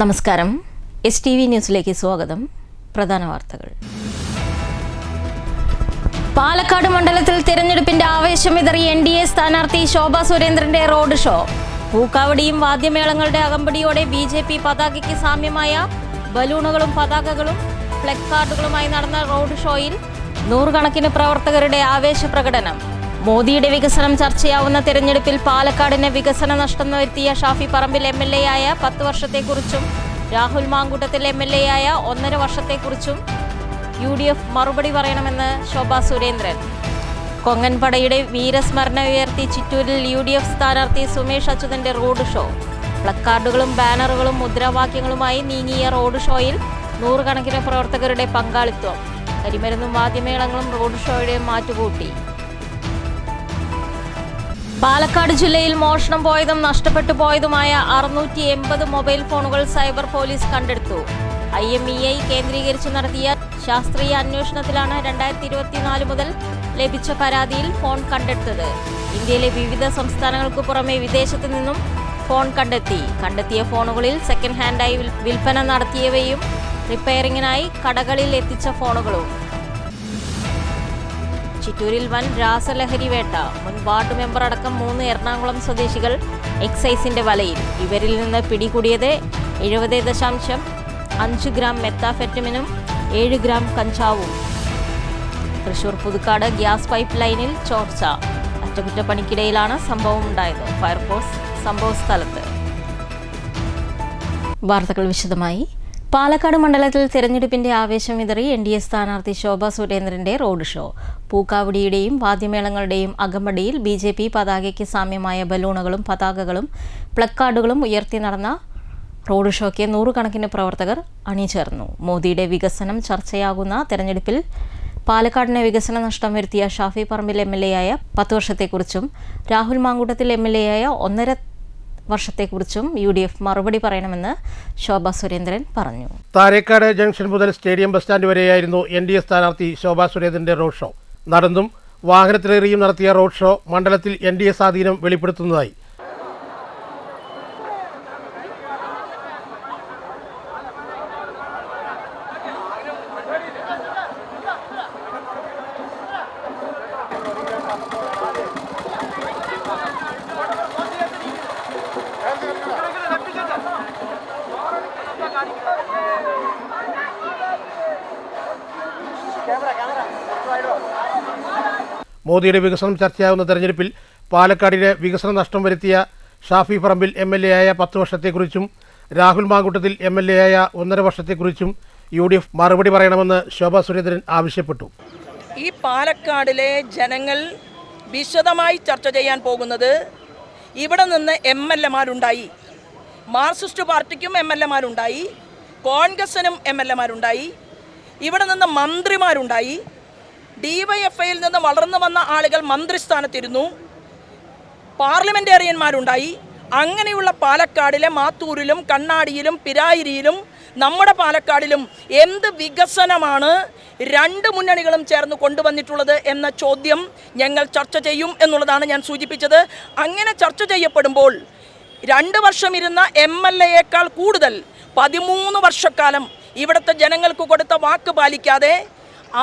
നമസ്കാരം. STV ന്യൂസിലേക്ക് സ്വാഗതം. പ്രധാന വാർത്തകൾ. പാലക്കാട് മണ്ഡലത്തിൽ തിരഞ്ഞെടുപ്പിന്റെ ആവേശമിതറി NDA സ്ഥാനാർത്ഥി ശോഭാ സുരേന്ദ്രന്റെ റോഡ് ഷോ. പൂക്കാവടിയും വാദ്യമേളങ്ങളുടെ അകമ്പടിയോടെ BJP പതാകയ്ക്ക് സാമ്യമായ ബലൂണുകളും പതാകകളും പ്ലക്കാർഡുകളുമായി നടന്ന റോഡ് ഷോയിൽ നൂറുകണക്കിന് പ്രവർത്തകരുടെ ആവേശ പ്രകടനം. മോദിയുടെ വികസനം ചർച്ചയാവുന്ന തിരഞ്ഞെടുപ്പിൽ പാലക്കാടിന് വികസന നഷ്ടം വരുത്തിയ ഷാഫി പറമ്പിൽ MLA ആയ 10 വർഷത്തെക്കുറിച്ചും രാഹുൽ മാങ്കൂട്ടത്തിൽ MLA ആയ 1.5 വർഷത്തെക്കുറിച്ചും UDF മറുപടി പറയണമെന്ന് ശോഭാ സുരേന്ദ്രൻ. കൊങ്ങൻപടയുടെ വീരസ്മരണ ഉയർത്തി ചിറ്റൂരിൽ UDF സ്ഥാനാർത്ഥി സുമേഷ് അച്യുതന്റെ റോഡ് ഷോ. പ്ലക്കാർഡുകളും ബാനറുകളും മുദ്രാവാക്യങ്ങളുമായി നീങ്ങിയ റോഡ് ഷോയിൽ നൂറുകണക്കിന് പ്രവർത്തകരുടെ പങ്കാളിത്തം. കരിമരുന്നും വാദ്യമേളങ്ങളും റോഡ് ഷോയുടെ മാറ്റുകൂട്ടി. പാലക്കാട് ജില്ലയിൽ മോഷണം പോയതും നഷ്ടപ്പെട്ടു പോയതുമായ 680 മൊബൈൽ ഫോണുകൾ സൈബർ പോലീസ് കണ്ടെടുത്തു. IMEI കേന്ദ്രീകരിച്ച് നടത്തിയ ശാസ്ത്രീയ അന്വേഷണത്തിലാണ് 2024 മുതൽ ലഭിച്ച പരാതിയിൽ ഫോൺ കണ്ടെടുത്തത്. ഇന്ത്യയിലെ വിവിധ സംസ്ഥാനങ്ങൾക്ക് പുറമെ വിദേശത്തു നിന്നും ഫോൺ കണ്ടെത്തിയ ഫോണുകളിൽ സെക്കൻഡ് ഹാൻഡായി വിൽപ്പന നടത്തിയവയും റിപ്പയറിങ്ങിനായി കടകളിൽ എത്തിച്ച ഫോണുകളും. ചിറ്റൂരിൽ വൻ രാസലഹരി വേട്ട. മുൻ വാർഡ് മെമ്പർ അടക്കം 3 എറണാകുളം സ്വദേശികൾ എക്സൈസിന്റെ വലയിൽ. ഇവരിൽ നിന്ന് പിടികൂടിയത് 70.5 ഗ്രാം മെത്താഫെറ്റമിനും 7 ഗ്രാം കഞ്ചാവും. തൃശൂർ പുതുക്കാട് ഗ്യാസ് പൈപ്പ് ലൈനിൽ ചോർച്ച. അറ്റകുറ്റപ്പണിക്കിടയിലാണ് സംഭവം ഉണ്ടായത്. ഫയർഫോഴ്സ് സംഭവ സ്ഥലത്ത്. വാർത്തകൾ വിശദമായി. പാലക്കാട് മണ്ഡലത്തിൽ തിരഞ്ഞെടുപ്പിന്റെ ആവേശം വിതറി NDA സ്ഥാനാർത്ഥി ശോഭാ സുരേന്ദ്രന്റെ റോഡ് ഷോ. പൂക്കാവടിയുടെയും വാദ്യമേളങ്ങളുടെയും അകമ്പടിയിൽ BJP പതാകയ്ക്ക് സാമ്യമായ ബലൂണുകളും പതാകകളും പ്ലക്കാർഡുകളും ഉയർത്തി നടന്ന റോഡ് ഷോയ്ക്ക് നൂറുകണക്കിന് പ്രവർത്തകർ അണിചേർന്നു. മോദിയുടെ വികസനം ചർച്ചയാകുന്ന തെരഞ്ഞെടുപ്പിൽ പാലക്കാടിന് വികസന നഷ്ടം വരുത്തിയ ഷാഫി പറമ്പിൽ MLA ആയ 10 വർഷത്തെക്കുറിച്ചും രാഹുൽ മാങ്കൂട്ടത്തിൽ MLA ആയ 1.5 വർഷത്തെക്കുറിച്ചും UDF മറുപടി പറയണമെന്ന് ശോഭാ സുരേന്ദ്രൻ പറഞ്ഞു. താരേക്കാട് ജംഗ്ഷൻ മുതൽ സ്റ്റേഡിയം ബസ് സ്റ്റാൻഡ് വരെയായിരുന്നു NDA സ്ഥാനാർത്ഥി ശോഭാ സുരേന്ദ്രന്റെ റോഡ് ഷോ. നടന്നും വാഹനത്തിലേറിയും നടത്തിയ റോഡ് ഷോ മണ്ഡലത്തിൽ NDA സ്വാധീനം വെളിപ്പെടുത്തുന്നതായി. മോദിയുടെ വികസനം ചർച്ചയാകുന്ന തെരഞ്ഞെടുപ്പിൽ പാലക്കാടിന് വികസന നഷ്ടം വരുത്തിയ ഷാഫി പറമ്പിൽ MLA ആയ 10 വർഷത്തെക്കുറിച്ചും രാഹുൽ മാങ്കൂട്ടത്തിൽ MLA ആയ 1.5 വർഷത്തെക്കുറിച്ചും UDF മറുപടി പറയണമെന്ന് ശോഭാ സുരേന്ദ്രൻ ആവശ്യപ്പെട്ടു. ഈ പാലക്കാടിലെ ജനങ്ങൾ വിശദമായി ചർച്ച ചെയ്യാൻ പോകുന്നത് ഇവിടെ നിന്ന് MLA-മാരുണ്ടായി, മാർക്സിസ്റ്റ് പാർട്ടിക്കും MLA-മാരുണ്ടായി, കോൺഗ്രസിനും MLA-മാരുണ്ടായി, ഇവിടെ നിന്ന് മന്ത്രിമാരുണ്ടായി, DYFIയിൽ നിന്ന് വളർന്നു വന്ന ആളുകൾ മന്ത്രിസ്ഥാനത്തിരുന്നു, പാർലമെൻറ്റേറിയന്മാരുണ്ടായി. അങ്ങനെയുള്ള പാലക്കാടിലെ മാത്തൂരിലും കണ്ണാടിയിലും പിരായിരിയിലും നമ്മുടെ പാലക്കാടിലും എന്ത് വികസനമാണ് 2 മുന്നണികളും ചേർന്ന് കൊണ്ടുവന്നിട്ടുള്ളത് എന്ന ചോദ്യം ഞങ്ങൾ ചർച്ച ചെയ്യും എന്നുള്ളതാണ് ഞാൻ സൂചിപ്പിച്ചത്. അങ്ങനെ ചർച്ച ചെയ്യപ്പെടുമ്പോൾ 2 വർഷം ഇരുന്ന MLA-യേക്കാൾ കൂടുതൽ 13 വർഷക്കാലം ഇവിടുത്തെ ജനങ്ങൾക്ക് കൊടുത്ത വാക്ക് പാലിക്കാതെ,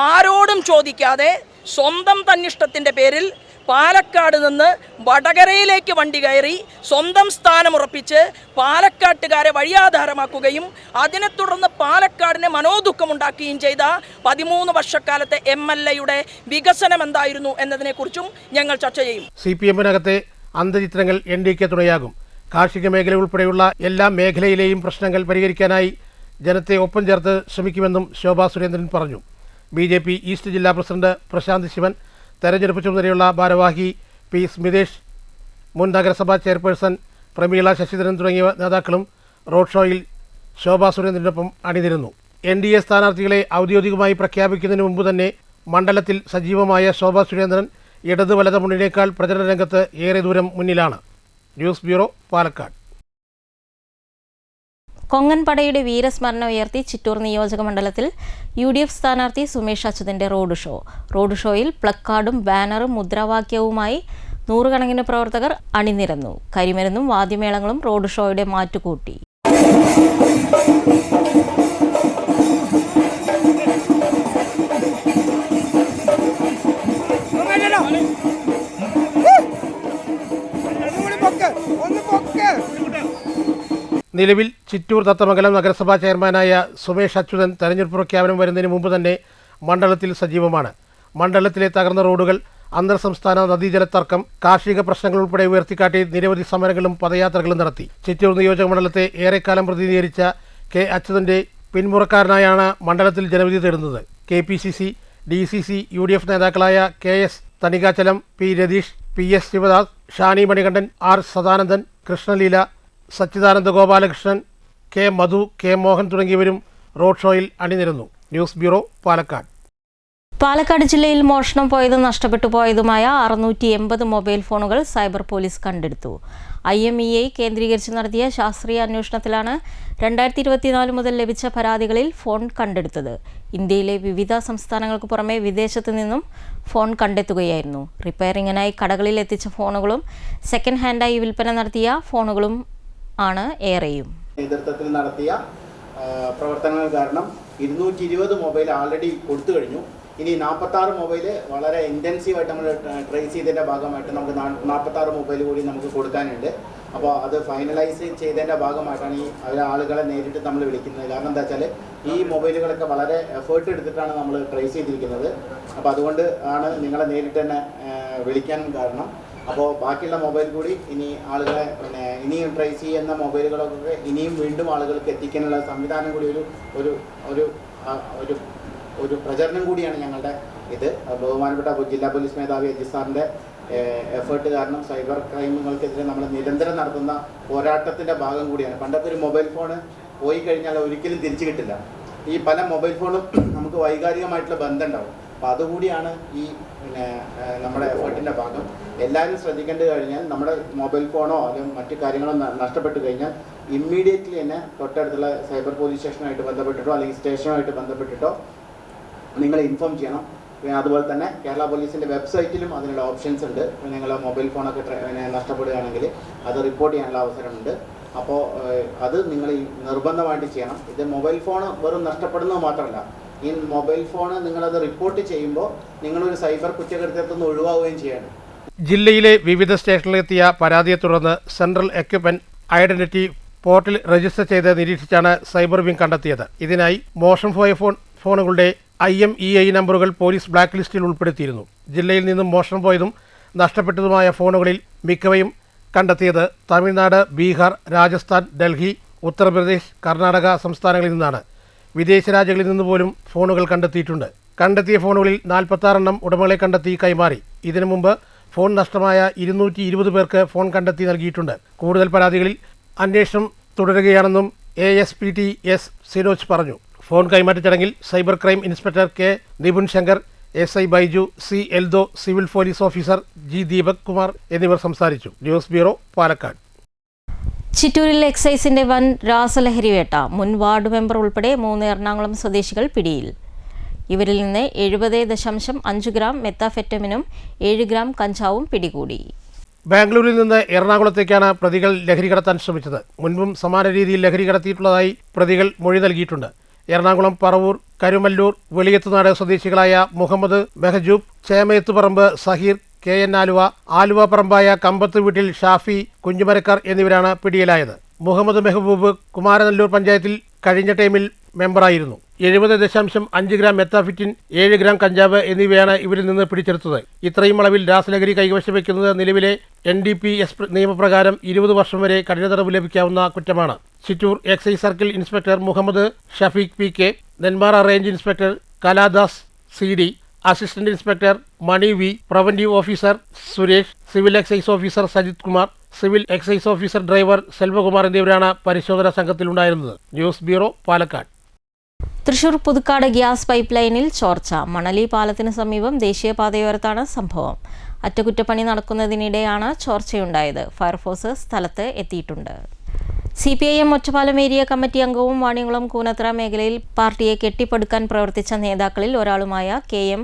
ആരോടും ചോദിക്കാതെ, സ്വന്തം തന്നിഷ്ടത്തിൻ്റെ പേരിൽ പാലക്കാട് നിന്ന് വടകരയിലേക്ക് വണ്ടി കയറി സ്വന്തം സ്ഥാനമുറപ്പിച്ച് പാലക്കാട്ടുകാരെ വഴിയാധാരമാക്കുകയും അതിനെ തുടർന്ന് പാലക്കാടിനെ മനോദുഃഖമുണ്ടാക്കുകയും ചെയ്ത 13 വർഷക്കാലത്തെ MLA-യുടെ വികസനം എന്തായിരുന്നു എന്നതിനെക്കുറിച്ചും ഞങ്ങൾ ചർച്ച ചെയ്യും. CPM-നകത്തെ അന്തചിത്രങ്ങൾ NDA-ക്ക് തുണയാകും. കാർഷിക മേഖല ഉൾപ്പെടെയുള്ള എല്ലാ മേഖലയിലെയും പ്രശ്നങ്ങൾ പരിഹരിക്കാനായി ജനത്തെ ഒപ്പം ചേർത്ത് ശ്രമിക്കുമെന്നും ശോഭാ സുരേന്ദ്രൻ പറഞ്ഞു. BJP ഈസ്റ്റ് ജില്ലാ പ്രസിഡന്റ് പ്രശാന്ത് ശിവൻ, തെരഞ്ഞെടുപ്പ് ചുമതലയുള്ള ഭാരവാഹി P. സ്മിതേഷ്, മുൻ നഗരസഭാ ചെയർപേഴ്സൺ പ്രമീള ശശിധരൻ തുടങ്ങിയ നേതാക്കളും റോഡ് ഷോയിൽ ശോഭാ സുരേന്ദ്രനൊപ്പം അണിനിരന്നു. NDA സ്ഥാനാർത്ഥികളെ ഔദ്യോഗികമായി പ്രഖ്യാപിക്കുന്നതിന് മുമ്പ് തന്നെ മണ്ഡലത്തിൽ സജീവമായ ശോഭാ സുരേന്ദ്രൻ ഇടത് വലത് മുന്നണിയേക്കാൾ പ്രചരണ രംഗത്ത് ഏറെ ദൂരം മുന്നിലാണ്. News bureau, Palakkad. കൊങ്ങൻപടയുടെ വീരസ്മരണ ഉയർത്തി ചിറ്റൂർ നിയോജക മണ്ഡലത്തിൽ UDF സ്ഥാനാർത്ഥി സുമേഷ് അച്യുതന്റെ റോഡ് ഷോയിൽ പ്ലക്കാർഡും ബാനറും മുദ്രാവാക്യവുമായി നൂറുകണക്കിന് പ്രവർത്തകർ അണിനിരന്നു. കരിമരുന്നും വാദ്യമേളങ്ങളും റോഡ് ഷോയുടെ മാറ്റുകൂട്ടി. നിലവിൽ ചിറ്റൂർ തത്തമംഗലം നഗരസഭാ ചെയർമാനായ സുമേഷ് അച്യുതൻ തെരഞ്ഞെടുപ്പ് പ്രഖ്യാപനം വരുന്നതിന് മുമ്പ് തന്നെ മണ്ഡലത്തിൽ സജീവമാണ്. മണ്ഡലത്തിലെ തകർന്ന റോഡുകൾ, അന്തർ സംസ്ഥാന നദീജല തർക്കം, കാർഷിക പ്രശ്നങ്ങൾ ഉൾപ്പെടെ ഉയർത്തിക്കാട്ടി നിരവധി സമരങ്ങളും പദയാത്രകളും നടത്തി. ചിറ്റൂർ നിയോജക മണ്ഡലത്തെ ഏറെക്കാലം പ്രതിനിധീകരിച്ച കെ അച്യുതന്റെ പിന്മുറക്കാരനായാണ് മണ്ഡലത്തിൽ ജനവിധി തേടുന്നത്. KPCC, DCC, UDF നേതാക്കളായ KS തനികാചലം, P Ratheesh, PS Sivadas, Shani Manikandan, R Sadanandan, Krishnaleela, സച്ചിദാനന്ദ ഗോപാലകൃഷ്ണൻ, K മധു, K മോഹൻ തുടങ്ങിയവരും റോഡ് ഷോയിൽ അണിനിരന്നു. News bureau, Palakkad. പാലക്കാട് ജില്ലയിൽ മോഷണം പോയതും നഷ്ടപ്പെട്ടു പോയതുമായ 680 മൊബൈൽ ഫോണുകൾ സൈബർ പോലീസ് കണ്ടെടുത്തു. IMEI കേന്ദ്രീകരിച്ച് നടത്തിയ ശാസ്ത്രീയ അന്വേഷണത്തിലാണ് 2024 മുതൽ ലഭിച്ച പരാതികളിൽ ഫോൺ കണ്ടെടുത്തത്. ഇന്ത്യയിലെ വിവിധ സംസ്ഥാനങ്ങൾക്ക് പുറമെ വിദേശത്തു നിന്നും ഫോൺ കണ്ടെത്തുകയായിരുന്നു. റിപ്പയറിങ്ങിനായി കടകളിൽ എത്തിച്ച ഫോണുകളും സെക്കൻഡ് ഹാൻഡായി വിൽപ്പന നടത്തിയ ഫോണുകളും ആണ് ഏറെയും. നേതൃത്വത്തിൽ നടത്തിയ പ്രവർത്തനങ്ങൾ കാരണം 220 മൊബൈൽ ആൾറെഡി കൊടുത്തു കഴിഞ്ഞു. ഇനി 46 മൊബൈൽ വളരെ ഇൻറ്റൻസീവായിട്ട് നമ്മൾ ട്രേസ് ചെയ്തതിൻ്റെ ഭാഗമായിട്ട് നമുക്ക് 46 മൊബൈൽ കൂടി നമുക്ക് കൊടുക്കാനുണ്ട്. അപ്പോൾ അത് ഫൈനലൈസ് ചെയ്തതിൻ്റെ ഭാഗമായിട്ടാണ് ഈ ആളുകളെ നേരിട്ട് നമ്മൾ വിളിക്കുന്നത്. കാരണം എന്താ വെച്ചാൽ ഈ മൊബൈലുകളൊക്കെ വളരെ എഫേർട്ട് എടുത്തിട്ടാണ് നമ്മൾ ട്രേസ് ചെയ്തിരിക്കുന്നത്. അപ്പോൾ അതുകൊണ്ട് ആണ് നിങ്ങളെ നേരിട്ട് തന്നെ വിളിക്കാനും കാരണം. അപ്പോൾ ബാക്കിയുള്ള മൊബൈൽ കൂടി ഇനി ആളുകളെ ഇനിയും ട്രേസ് ചെയ്യുന്ന മൊബൈലുകളൊക്കെ ഇനിയും വീണ്ടും ആളുകൾക്ക് എത്തിക്കാനുള്ള സംവിധാനം കൂടി ഒരു പ്രചരണം കൂടിയാണ് ഞങ്ങളുടെ ഇത്. ബഹുമാനപ്പെട്ട ജില്ലാ പോലീസ് മേധാവി അജിത് സാറിൻ്റെ എഫേർട്ട് കാരണം സൈബർ ക്രൈമുകൾക്കെതിരെ നമ്മൾ നിരന്തരം നടത്തുന്ന പോരാട്ടത്തിൻ്റെ ഭാഗം കൂടിയാണ്. പണ്ടത്തെ ഒരു മൊബൈൽ ഫോണ് പോയി കഴിഞ്ഞാൽ ഒരിക്കലും തിരിച്ചു കിട്ടില്ല. ഈ പല മൊബൈൽ ഫോണും നമുക്ക് വൈകാരികമായിട്ടുള്ള ബന്ധം ഉണ്ടാവും. അപ്പോൾ അതുകൂടിയാണ് ഈ നമ്മുടെ എഫേർട്ടിൻ്റെ ഭാഗം. എല്ലാവരും ശ്രദ്ധിക്കേണ്ടത് കഴിഞ്ഞാൽ നമ്മുടെ മൊബൈൽ ഫോണോ അല്ലെങ്കിൽ മറ്റു കാര്യങ്ങളോ നഷ്ടപ്പെട്ട് കഴിഞ്ഞാൽ ഇമ്മീഡിയറ്റ്ലി തന്നെ തൊട്ടടുത്തുള്ള സൈബർ പോലീസ് സ്റ്റേഷനുമായിട്ട് ബന്ധപ്പെട്ടിട്ടോ അല്ലെങ്കിൽ സ്റ്റേഷനുമായിട്ട് ബന്ധപ്പെട്ടിട്ടോ നിങ്ങൾ ഇൻഫോം ചെയ്യണം. അതുപോലെ തന്നെ കേരള പോലീസിൻ്റെ വെബ്സൈറ്റിലും അതിനുള്ള ഓപ്ഷൻസ് ഉണ്ട്. നിങ്ങളുടെ മൊബൈൽ ഫോണൊക്കെ നഷ്ടപ്പെടുകയാണെങ്കിൽ അത് റിപ്പോർട്ട് ചെയ്യാനുള്ള അവസരമുണ്ട്. അപ്പോൾ അത് നിങ്ങൾ നിർബന്ധമായിട്ട് ചെയ്യണം. ഇത് മൊബൈൽ ഫോൺ വെറും നഷ്ടപ്പെടുന്നത് മാത്രമല്ല, ഈ മൊബൈൽ ഫോൺ നിങ്ങളത് റിപ്പോർട്ട് ചെയ്യുമ്പോൾ നിങ്ങളൊരു സൈബർ കുറ്റകൃത്യത്തിൽ നിന്ന് ഒഴിവാവുകയും ചെയ്യണം. ജില്ലയിലെ വിവിധ സ്റ്റേഷനിലെത്തിയ പരാതിയെ തുടർന്ന് central equipment identity portal register ചെയ്ത് നിരീക്ഷിച്ചാണ് സൈബർ വിംഗ് കണ്ടെത്തിയത്. ഇതിനായി മോഷണം പോയ ഫോണുകളുടെ IMEI നമ്പറുകൾ പോലീസ് ബ്ലാക്ക് ലിസ്റ്റിൽ ഉൾപ്പെടുത്തിയിരുന്നു. ജില്ലയിൽ നിന്നും മോഷണം പോയതും നഷ്ടപ്പെട്ടതുമായ ഫോണുകളിൽ മിക്കവയും കണ്ടെത്തിയത് തമിഴ്നാട്, ബീഹാർ, രാജസ്ഥാൻ, ഡൽഹി, ഉത്തർപ്രദേശ്, കർണാടക സംസ്ഥാനങ്ങളിൽ നിന്നാണ്. വിദേശ രാജ്യങ്ങളിൽ നിന്ന് പോലും ഫോണുകൾ കണ്ടെത്തിയിട്ടുണ്ട്. കണ്ടെത്തിയ ഫോണുകളിൽ 46 എണ്ണം ഉടമകളെ കണ്ടെത്തി കൈമാറി. ഇതിനു മുമ്പ് ഫോൺ നഷ്ടമായ 220 പേർക്ക് ഫോൺ കണ്ടെത്തി നൽകിയിട്ടുണ്ട്. കൂടുതൽ പരാതികളിൽ അന്വേഷണം തുടരുകയാണെന്നും ASPT S സിനോജ് പറഞ്ഞു. ഫോൺ കൈമാറ്റ ചടങ്ങിൽ cyber crime inspector K Nipun Shankar, SI Baiju, C Eldho, civil police officer G Deepak Kumar എന്നിവർ സംസാരിച്ചു. News bureau, Palakkad. ചിറ്റൂരിൽ എക്സൈസിന്റെ വൻ രാസലഹരി വേട്ട. മുൻ വാർഡ് മെമ്പർ ഉൾപ്പെടെ 3 എറണാകുളം സ്വദേശികൾ പിടിയിൽ. ഇവരിൽ നിന്ന് 70.5 ഗ്രാം മെത്താഫെറ്റമിനും 7 ഗ്രാം കഞ്ചാവും പിടികൂടി. ബാംഗ്ലൂരിൽ നിന്ന് എറണാകുളത്തേക്കാണ് പ്രതികൾ ലഹരി കടത്താൻ ശ്രമിച്ചത്. മുൻപും സമാന രീതിയിൽ ലഹരി കടത്തിയിട്ടുള്ളതായി പ്രതികൾ മൊഴി നൽകിയിട്ടുണ്ട്. എറണാകുളം പറവൂർ, കരുമല്ലൂർ, വെളിയത്തുനാട് സ്വദേശികളായ മുഹമ്മദ് മെഹജൂബ്, ചേമയത്തുപറമ്പ് സഹീർ, KN ആലുവ പറമ്പായ കമ്പത്ത് വീട്ടിൽ ഷാഫി, കുഞ്ഞുമരക്കാർ എന്നിവരാണ് പിടിയിലായത്. മുഹമ്മദ് മെഹബൂബ് കുമാരനല്ലൂർ പഞ്ചായത്തിൽ കഴിഞ്ഞ ടൈമിൽ മെമ്പറായിരുന്നു. 70.5 ഗ്രാം മെത്താഫിറ്റിൻ, 7 ഗ്രാം കഞ്ചാവ് എന്നിവയാണ് ഇവരിൽ നിന്ന് പിടിച്ചെടുത്തത്. ഇത്രയും അളവിൽ രാസലഹരി കൈവശം വയ്ക്കുന്നത് നിലവിലെ NDPS നിയമപ്രകാരം 20 വർഷം വരെ കഠിന തടവ് ലഭിക്കാവുന്ന കുറ്റമാണ്. Chittur excise circle inspector Muhammad Shafeeq PK, Nenmara range inspector Kaladas CD, assistant inspector Mani V, preventive officer Suresh, civil excise officer Sajith Kumar, civil excise officer driver Selvakumar എന്നിവരാണ് പരിശോധനാ സംഘത്തിലുണ്ടായിരുന്നത്. News bureau, Palakkad. Thrissur Puthukkad gas pipe ലൈനിൽ ചോർച്ച. മണലി പാലത്തിന് സമീപം ദേശീയപാതയോരത്താണ് സംഭവം. അറ്റകുറ്റപ്പണി നടക്കുന്നതിനിടെയാണ് ചോർച്ചയുണ്ടായത്. ഫയർഫോഴ്സ് സ്ഥലത്ത് എത്തിയിട്ടുണ്ട്. CPIM ഒറ്റപ്പാലം ഏരിയ കമ്മിറ്റി അംഗവും വാണിയംകുളം കൂനത്ര മേഖലയിൽ പാർട്ടിയെ കെട്ടിപ്പടുക്കാൻ പ്രവർത്തിച്ച നേതാക്കളിൽ ഒരാളുമായ KM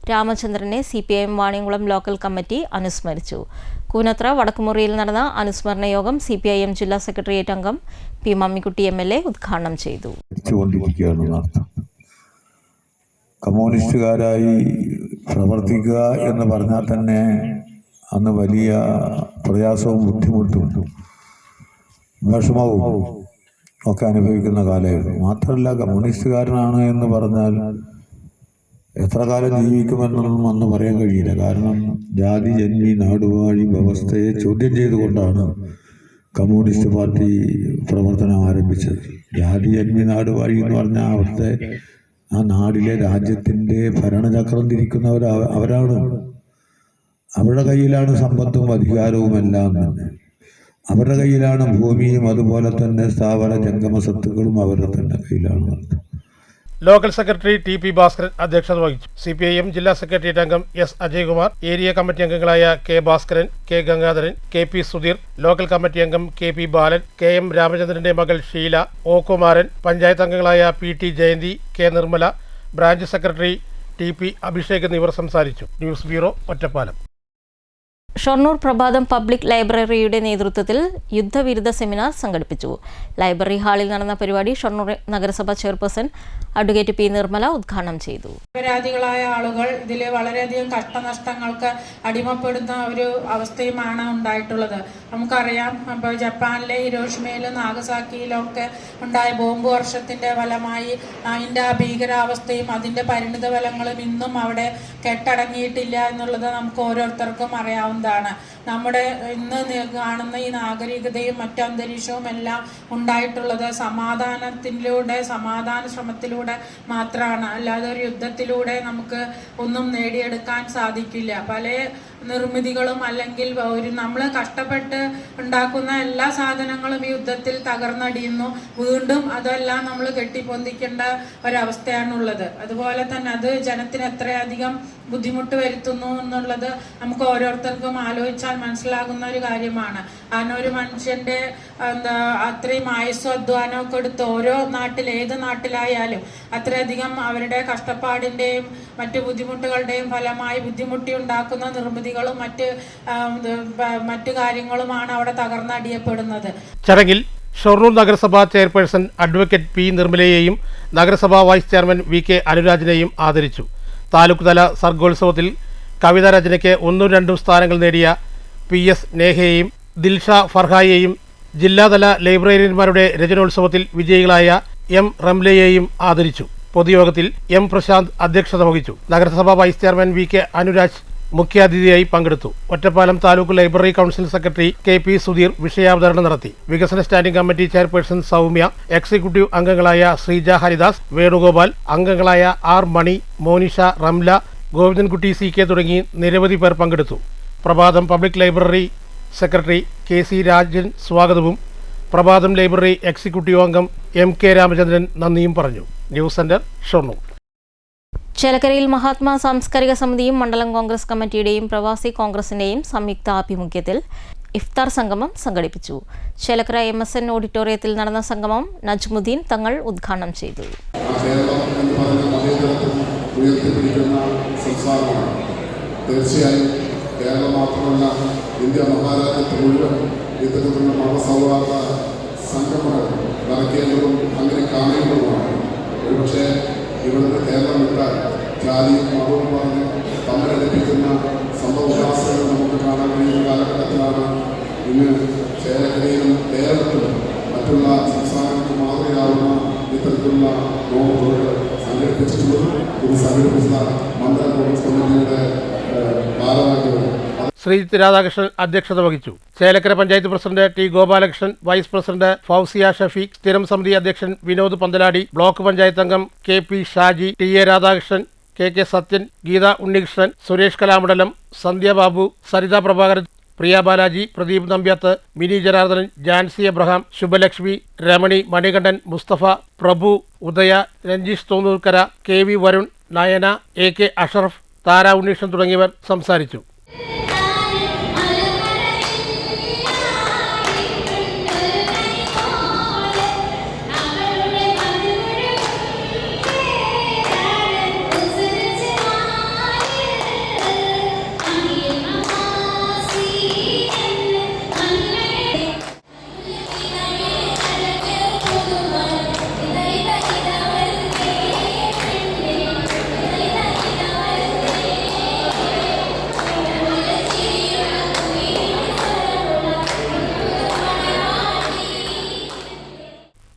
രാമചന്ദ്രനെ CPIM Vaniyamkulam local committee അനുസ്മരിച്ചു. കൂനത്ര വടക്കുമുറിയിൽ നടന്ന അനുസ്മരണ യോഗം CPIM ജില്ലാ സെക്രട്ടേറിയറ്റ് അംഗം P മമ്മിക്കുട്ടി MLA ഉദ്ഘാടനം ചെയ്തു. കമ്മ്യൂണിസ്റ്റുകാരായി പ്രവർത്തിക്കുക എന്ന് പറഞ്ഞാൽ തന്നെ അന്ന് വലിയ പ്രയാസവും ബുദ്ധിമുട്ടും വിഷമവും ഒക്കെ അനുഭവിക്കുന്ന കാലമായിരുന്നു. മാത്രമല്ല, കമ്മ്യൂണിസ്റ്റുകാരനാണ് എന്ന് പറഞ്ഞാൽ എത്ര കാലം ജീവിക്കുമെന്നൊന്നും അന്ന് പറയാൻ കഴിയില്ല. കാരണം ജാതി ജന്മി നാടുവാഴി വ്യവസ്ഥയെ ചോദ്യം ചെയ്തുകൊണ്ടാണ് കമ്മ്യൂണിസ്റ്റ് പാർട്ടി പ്രവർത്തനം ആരംഭിച്ചത്. ജാതി ജന്മി നാടുവാഴി എന്ന് പറഞ്ഞാൽ അവിടുത്തെ ആ നാടിലെ രാജ്യത്തിൻ്റെ ഭരണചക്രം തിരിക്കുന്നവർ അവരാണ്. അവരുടെ കയ്യിലാണ് സമ്പത്തും അധികാരവും എല്ലാം തന്നെ. അവരുടെ കയ്യിലാണ് ഭൂമിയും, അതുപോലെ തന്നെ സ്ഥാവര ജംഗമ സ്വത്തുക്കളും അവരുടെ തന്നെ കയ്യിലാണ്. Local secretary TP. ഭാസ്കരൻ അധ്യക്ഷത വഹിച്ചു. CPIM ജില്ലാ സെക്രട്ടേറിയറ്റ് അംഗം S. അജയ്കുമാർ, ഏരിയ കമ്മിറ്റി അംഗങ്ങളായ K. Bhaskaran, K. Gangadharan, K.P. Sudheer, local committee അംഗം K.P. ബാലൻ, K.M. രാമചന്ദ്രന്റെ മകൾ ഷീല, O. കുമാരൻ, പഞ്ചായത്ത് അംഗങ്ങളായ P.T. Jayanthi, K. Nirmala, branch secretary T.P. Abhishek എന്നിവർ സംസാരിച്ചു. News bureau, Ottapalam. ഷൊർണൂർ പ്രഭാതം പബ്ലിക് ലൈബ്രറിയുടെ നേതൃത്വത്തിൽ യുദ്ധവിരുദ്ധ സെമിനാർ സംഘടിപ്പിച്ചു. ലൈബ്രറി ഹാളിൽ നടന്ന പരിപാടി ഷൊർണൂർ നഗരസഭ ചെയർപേഴ്സൺ അഡ്വക്കേറ്റ് P. നിർമ്മല ഉദ്ഘാടനം ചെയ്തു. നിരപരാധികളായ ആളുകൾ ഇതിൽ വളരെയധികം കഷ്ടനഷ്ടങ്ങൾക്ക് അടിമപ്പെടുന്ന ഒരു അവസ്ഥയുമാണ് ഉണ്ടായിട്ടുള്ളത്. നമുക്കറിയാം, ഇപ്പോൾ ജപ്പാനിലെ ഹിരോഷിമയിലും നാഗസാക്കിയിലും ഒക്കെ ഉണ്ടായ ബോംബ് വർഷത്തിന്റെ ഫലമായി അതിൻ്റെ ആ ഭീകരാവസ്ഥയും അതിൻ്റെ പരിണിത ഫലങ്ങളും ഇന്നും അവിടെ കെട്ടടങ്ങിയിട്ടില്ല എന്നുള്ളത് നമുക്ക് ഓരോരുത്തർക്കും അറിയാവുന്നതാണ്. നമ്മുടെ ഇന്ന് കാണുന്ന ഈ നാഗരികതയും മറ്റു അന്തരീക്ഷവും എല്ലാം ഉണ്ടായിട്ടുള്ളത് സമാധാന ശ്രമത്തിലൂടെ മാത്രമാണ്. അല്ലാതെ ഒരു യുദ്ധത്തിലൂടെ നമുക്ക് ഒന്നും നേടിയെടുക്കാൻ സാധിക്കില്ല. പല നിർമ്മിതികളും അല്ലെങ്കിൽ നമ്മൾ കഷ്ടപ്പെട്ട് ഉണ്ടാക്കുന്ന എല്ലാ സാധനങ്ങളും ഈ യുദ്ധത്തിൽ തകർന്നടിയുന്നു. വീണ്ടും അതെല്ലാം നമ്മൾ കെട്ടിപ്പൊന്തിക്കേണ്ട ഒരവസ്ഥയാണുള്ളത്. അതുപോലെ തന്നെ അത് ജനത്തിന് എത്രയധികം ബുദ്ധിമുട്ട് വരുത്തുന്നു എന്നുള്ളത് നമുക്ക് ഓരോരുത്തർക്കും ആലോചിച്ചാൽ മനസ്സിലാകുന്ന ഒരു കാര്യമാണ്. കാരണം ഒരു മനുഷ്യന്റെ അത്രയും ആയുസ്സും അധ്വാനമൊക്കെ എടുത്ത് ഓരോ ഏത് നാട്ടിലായാലും അത്രയധികം അവരുടെ കഷ്ടപ്പാടിന്റെയും മറ്റു ബുദ്ധിമുട്ടുകളുടെയും ഫലമായി ബുദ്ധിമുട്ടി ഉണ്ടാക്കുന്ന നിർമ്മിതികളും മറ്റു കാര്യങ്ങളുമാണ് അവിടെ തകർന്നടിയപ്പെടുന്നത്. ചടങ്ങിൽ ഷൊർണൂർ നഗരസഭാ ചെയർപേഴ്സൺ അഡ്വക്കേറ്റ് P. നിർമ്മലയെയും നഗരസഭാ വൈസ് ചെയർമാൻ V. K. അനുരാജിനെയും ആദരിച്ചു. താലൂക്ക് തല സർഗോത്സവത്തിൽ കവിതാ രചനയ്ക്ക് 1-2 സ്ഥാനങ്ങൾ നേടിയ P.S. നേഹയെയും ദിൽഷ ഫർഹായെയും, ജില്ലാതല ലൈബ്രറിയന്മാരുടെ രചനോത്സവത്തിൽ വിജയികളായ M. റംലയെയും ആദരിച്ചു. പൊതുയോഗത്തിൽ M. പ്രശാന്ത് അധ്യക്ഷത വഹിച്ചു. നഗരസഭാ vice chairman V. K. Anuraj മുഖ്യാതിഥിയായി പങ്കെടുത്തു. Ottapalam taluk library council secretary K.P. Sudheer വിഷയാവതരണം നടത്തി. വികസന standing committee chairperson Soumya, executive അംഗങ്ങളായ ശ്രീജ ഹരിദാസ്, വേണുഗോപാൽ, അംഗങ്ങളായ R. മണി, മോനിഷ, റംല, ഗോവിന്ദൻകുട്ടി C.K. തുടങ്ങി നിരവധി പേർ പങ്കെടുത്തു. പ്രഭാതം public library secretary K.C. Rajan സ്വാഗതവും പ്രഭാതം ലൈബ്രറി എക്സിക്യൂട്ടീവ് അംഗം M.K. രാമചന്ദ്രൻ നന്ദിയും പറഞ്ഞു. News centre, Shoranur. ചേലക്കരയിൽ മഹാത്മാ സാംസ്കാരിക സമിതിയും മണ്ഡലം കോൺഗ്രസ് കമ്മിറ്റിയുടെയും പ്രവാസി കോൺഗ്രസിന്റെയും സംയുക്ത ആഭിമുഖ്യത്തിൽ ഇഫ്താർ സംഗമം സംഘടിപ്പിച്ചു. ചേലക്കര MSN ഓഡിറ്റോറിയത്തിൽ നടന്ന സംഗമം നജ്മുദ്ദീൻ തങ്ങൾ ഉദ്ഘാടനം ചെയ്തു. തീർച്ചയായും കേരളം മാത്രമല്ല, ഇന്ത്യ മഹാരാജ്യത്ത് മുഴുവൻ ഇത്തരത്തിലുള്ള മതസൗഹാർദ്ദ സംഗമങ്ങൾ നടക്കേണ്ടതും അങ്ങനെ കാണേണ്ടതുമാണ്. ഒരുപക്ഷെ ഇവിടുത്തെ കേരളം വിട്ടാൽ ജാതിയും മതവും പറഞ്ഞ് തമ്മിലടിപ്പിക്കുന്ന സംഭവവികാസങ്ങൾ നമുക്ക് കാണാൻ കഴിയുന്ന കാലഘട്ടത്തിലാണ് ഇന്ന് ചേലക്കരയിലും കേരളത്തിലും മറ്റുള്ള സംസ്ഥാനങ്ങൾക്ക് മാതൃകയാവുന്ന ഇത്തരത്തിലുള്ള നോമ്പുകൾ സംഘടിപ്പിച്ചിട്ടുള്ളത്. ഇത് സംഘടിപ്പിച്ച മണ്ഡലം കോൺഗ്രസ് കമ്മിറ്റിയുടെ ഭാരവാഹികൾ ശ്രീജിത്ത് രാധാകൃഷ്ണൻ അധ്യക്ഷത വഹിച്ചു. Chelakkara panchayat president T. Gopalakrishnan, vice president Fousiya Shafeeq, സ്ഥിരം സമിതി അധ്യക്ഷൻ വിനോദ് പന്തലാടി, ബ്ലോക്ക് പഞ്ചായത്ത് അംഗം K.P. Shaji, T.A. Radhakrishnan, K.K. Sathyan, Geetha Unnikrishnan, Suresh Kalamandalam, Sandhya Babu, Saritha Prabhakaran, Priya Balaji, Pradeep Nambyath, Mini Janardhanan, Jancy Abraham, Subhalakshmi, Ramani, Manikandan, Musthafa, Prabhu, Udaya, Ranjeesh Thonnoorkkara, K.V. Varun, Nayana, A.K. Ashraf, Thara Unneeshan തുടങ്ങിയവർ സംസാരിച്ചു.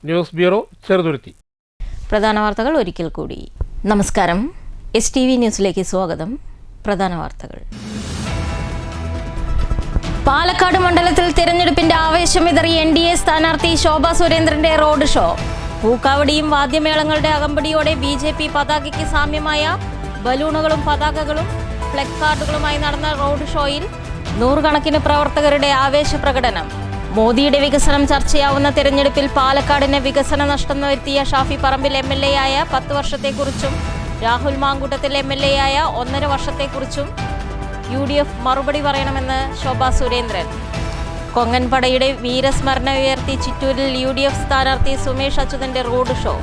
News bureau, Cheruthuruthy. പ്രധാന വാർത്തകൾ ഒരിക്കൽ കൂടി. നമസ്കാരം. STV ന്യൂസിലേക്ക് സ്വാഗതം. പ്രധാന വാർത്തകൾ. പാലക്കാട് മണ്ഡലത്തിൽ തിരഞ്ഞെടുപ്പിന്റെ ആവേശം വിതറി NDA സ്ഥാനാർത്ഥി ശോഭാ സുരേന്ദ്രന്റെ റോഡ് ഷോ. പൂക്കാവടിയും വാദ്യമേളങ്ങളുടെ അകമ്പടിയോടെ BJP പതാകയ്ക്ക് സാമ്യമായ ബലൂണുകളും പതാകകളും പ്ലക്കാർഡുകളുമായി നടന്ന റോഡ് ഷോയിൽ നൂറുകണക്കിന് പ്രവർത്തകരുടെ ആവേശ പ്രകടനം. മോദിയുടെ വികസനം ചർച്ചയാവുന്ന തിരഞ്ഞെടുപ്പിൽ പാലക്കാടിന് വികസന നഷ്ടം വരുത്തിയ ഷാഫി പറമ്പിൽ MLA ആയ 10 വർഷത്തെക്കുറിച്ചും രാഹുൽ മാങ്കൂട്ടത്തിൽ MLA ആയ 1.5 വർഷത്തെക്കുറിച്ചും UDF മറുപടി പറയണമെന്ന് ശോഭാ സുരേന്ദ്രൻ. കൊങ്ങൻപടയുടെ വീരസ്മരണ ഉയർത്തി ചിറ്റൂരിൽ UDF സ്ഥാനാർത്ഥി സുമേഷ് അച്യുതന്റെ റോഡ് ഷോ.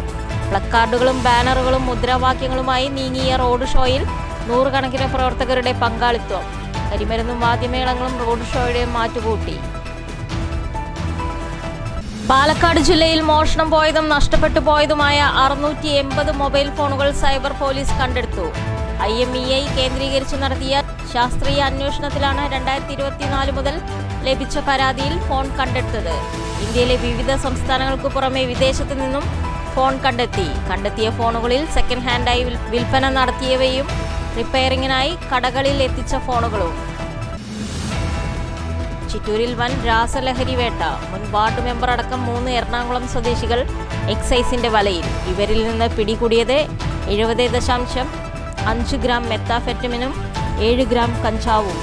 പ്ലക്കാർഡുകളും ബാനറുകളും മുദ്രാവാക്യങ്ങളുമായി നീങ്ങിയ റോഡ് ഷോയിൽ നൂറുകണക്കിന് പ്രവർത്തകരുടെ പങ്കാളിത്തം. കരിമരുന്നും വാദ്യമേളങ്ങളും റോഡ് ഷോയുടെ മാറ്റുകൂട്ടി. പാലക്കാട് ജില്ലയിൽ മോഷണം പോയതും നഷ്ടപ്പെട്ടു പോയതുമായ 680 മൊബൈൽ ഫോണുകൾ സൈബർ പോലീസ് കണ്ടെടുത്തു. IMEI കേന്ദ്രീകരിച്ച് നടത്തിയ ശാസ്ത്രീയ അന്വേഷണത്തിലാണ് 2024 മുതൽ ലഭിച്ച പരാതിയിൽ ഫോൺ കണ്ടെടുത്തത്. ഇന്ത്യയിലെ വിവിധ സംസ്ഥാനങ്ങൾക്ക് പുറമെ വിദേശത്തു നിന്നും ഫോൺ കണ്ടെത്തിയ ഫോണുകളിൽ സെക്കൻഡ് ഹാൻഡായി വിൽപ്പന നടത്തിയവയും റിപ്പയറിംഗിനായി കടകളിൽ എത്തിച്ച ഫോണുകളും. ചിറ്റൂരിൽ വൻ രാസലഹരി വേട്ട. മുൻ വാർഡ് മെമ്പർ അടക്കം 3 എറണാകുളം സ്വദേശികൾ എക്സൈസിന്റെ വലയിൽ. ഇവരിൽ നിന്ന് പിടികൂടിയത് 70.5 ഗ്രാം മെത്താഫെറ്റമിനും 7 ഗ്രാം കഞ്ചാവും.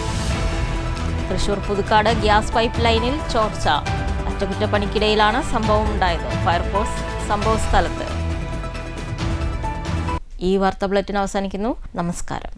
തൃശൂർ പുതുക്കാട് ഗ്യാസ് പൈപ്പ് ലൈനിൽ ചോർച്ച. അറ്റകുറ്റപ്പണിക്കിടയിലാണ് സംഭവം ഉണ്ടായത്. ഫയർഫോഴ്സ് സംഭവ സ്ഥലത്ത്. ഈ വാർത്താ ബുള്ളറ്റിൻ അവസാനിക്കുന്നു. നമസ്കാരം.